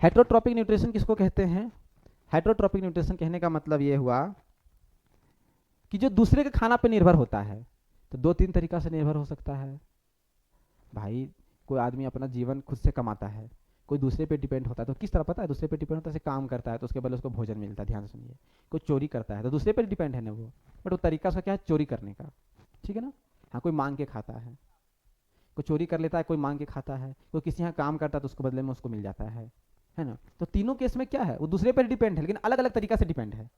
Heterotrophic nutrition किसको कहते हैं? हेटरोट्रॉपिक न्यूट्रिशन कहने का मतलब ये हुआ कि जो दूसरे के खाना पे निर्भर होता है। तो दो तीन तरीका से निर्भर हो सकता है भाई। कोई आदमी अपना जीवन खुद से कमाता है, कोई दूसरे पे डिपेंड होता है। तो किस तरह पता है? दूसरे पे डिपेंड होता है, जैसे काम करता है तो उसके बदले उसको भोजन मिलता है, ध्यान से सुनिए। कोई चोरी करता है तो दूसरे पे डिपेंड है ना वो, बट वो तरीका उसका क्या है? चोरी करने का, ठीक है ना। हाँ, कोई मांग के खाता है, कोई चोरी कर लेता है, कोई मांग के खाता है, कोई किसी यहाँ काम करता है तो उसको बदले में उसको मिल जाता है ना। तो तीनों केस में क्या है? वो दूसरे पर डिपेंड है, लेकिन अलग अलग तरीका से डिपेंड है।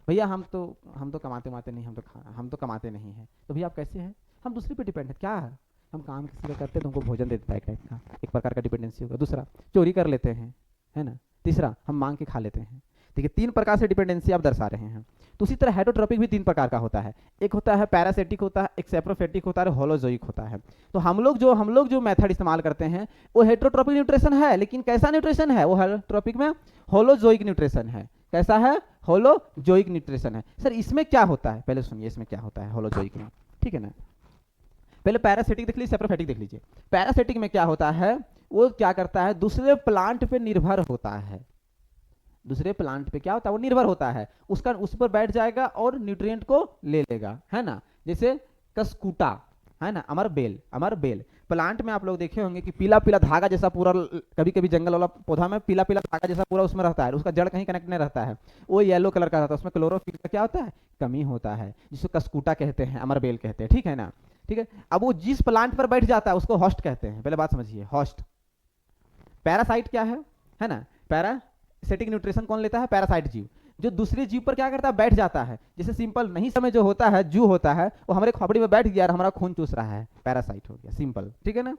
भैया हम तो कमाते नहीं, हम तो कमाते नहीं हैं। तो भैया आप कैसे हैं? हम दूसरे पे डिपेंड है। क्या है? हम काम किसी का करते हैं तो हमको भोजन दे देता है, एक टाइप का, एक प्रकार का डिपेंडेंसी होगा। दूसरा, चोरी कर लेते हैं, है ना। तीसरा, हम मांग के खा लेते हैं। देखिए, तीन प्रकार से डिपेंडेंसी आप दर्शा रहे हैं। तो उसी तरह हेटरोट्रॉपिक भी तीन प्रकार का होता है। एक होता है पैरासिटिक होता है, एक सेप्रोफेटिक होता है, होलोजोइक होता है। तो हम लोग जो मेथड इस्तेमाल करते हैं वो हेटरोट्रॉपिक न्यूट्रिशन है, लेकिन कैसा न्यूट्रिशन है? वो हेटरोट्रॉपिक में होलोजोइक न्यूट्रिशन है। कैसा है? होलोजोइक न्यूट्रिशन है। सर इसमें क्या होता है? पहले सुनिए इसमें क्या होता है होलोजोइक में, ठीक है ना। पहले पैरासिटिक देख लीजिए, सेप्रोफेटिक देख लीजिए। पैरासिटिक में क्या होता है? वो क्या करता है? दूसरे प्लांट पे निर्भर होता है। दूसरे प्लांट पे क्या होता है? वो निर्भर होता है, उसका उस पर बैठ जाएगा और न्यूट्रिएंट को ले लेगा, है ना। जैसे कसकूटा, है ना, अमर बेल प्लांट में आप लोग देखे होंगे कि पीला पीला धागा जैसा पूरा, कभी कभी जंगल वाला पौधा में पीला पीला धागा जैसा पूरा उसमें रहता है, उसका जड़ कहीं कनेक्ट नहीं रहता है, वो येलो कलर का रहता है। उसमें क्लोरोफिल का क्या होता है? कमी होता है, जिसको कसकूटा कहते हैं, अमर बेल कहते हैं, ठीक है ना। ठीक है, अब वो जिस प्लांट पर बैठ जाता है उसको होस्ट कहते हैं। पहले बात समझिए, होस्ट। पैरासाइट क्या है ना। पैरासिटिक न्यूट्रिशन कौन लेता है? पैरासाइट जीव, जो दूसरे जीव पर क्या करता है? बैठ जाता है। जैसे सिंपल नहीं समय जो होता है, जू होता है, वो हमारे खोपड़ी में बैठ गया और हमारा खून चूस रहा है, पैरासाइट हो गया, सिंपल, ठीक है ना।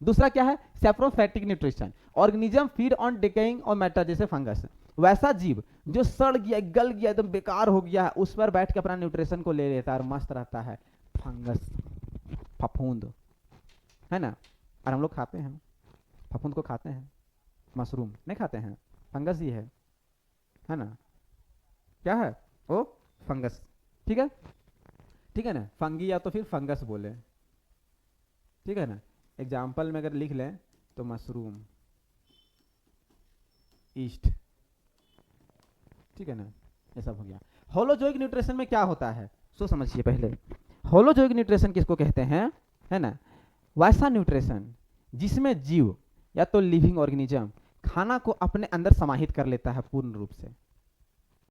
दूसरा क्या है? Saprophytic nutrition, organism feed on decaying और मैटर, जैसे फंगस। वैसा जीव जो सड़ गया, गल गया, एकदम बेकार हो गया है, उस पर बैठ के अपना न्यूट्रिशन को ले लेता है और मस्त रहता है। फंगस, फफूंद, है ना। और हम लोग खाते हैं फफूंद को, खाते हैं, मशरूम नहीं खाते हैं, फंगस ही है ना। क्या है वो? फंगस, ठीक है, ठीक है ना। फंगी या तो फिर फंगस बोले, ठीक है ना। एग्जाम्पल में अगर लिख लें तो मशरूम, ईस्ट, ठीक है ना, ये सब हो गया। होलोजोइक न्यूट्रिशन में क्या होता है सो समझिए पहले। होलोजोइक न्यूट्रिशन किसको कहते हैं? है ना, वैसा न्यूट्रिशन जिसमें जीव या तो लिविंग ऑर्गेनिज्म खाना को अपने अंदर समाहित कर लेता है पूर्ण रूप से।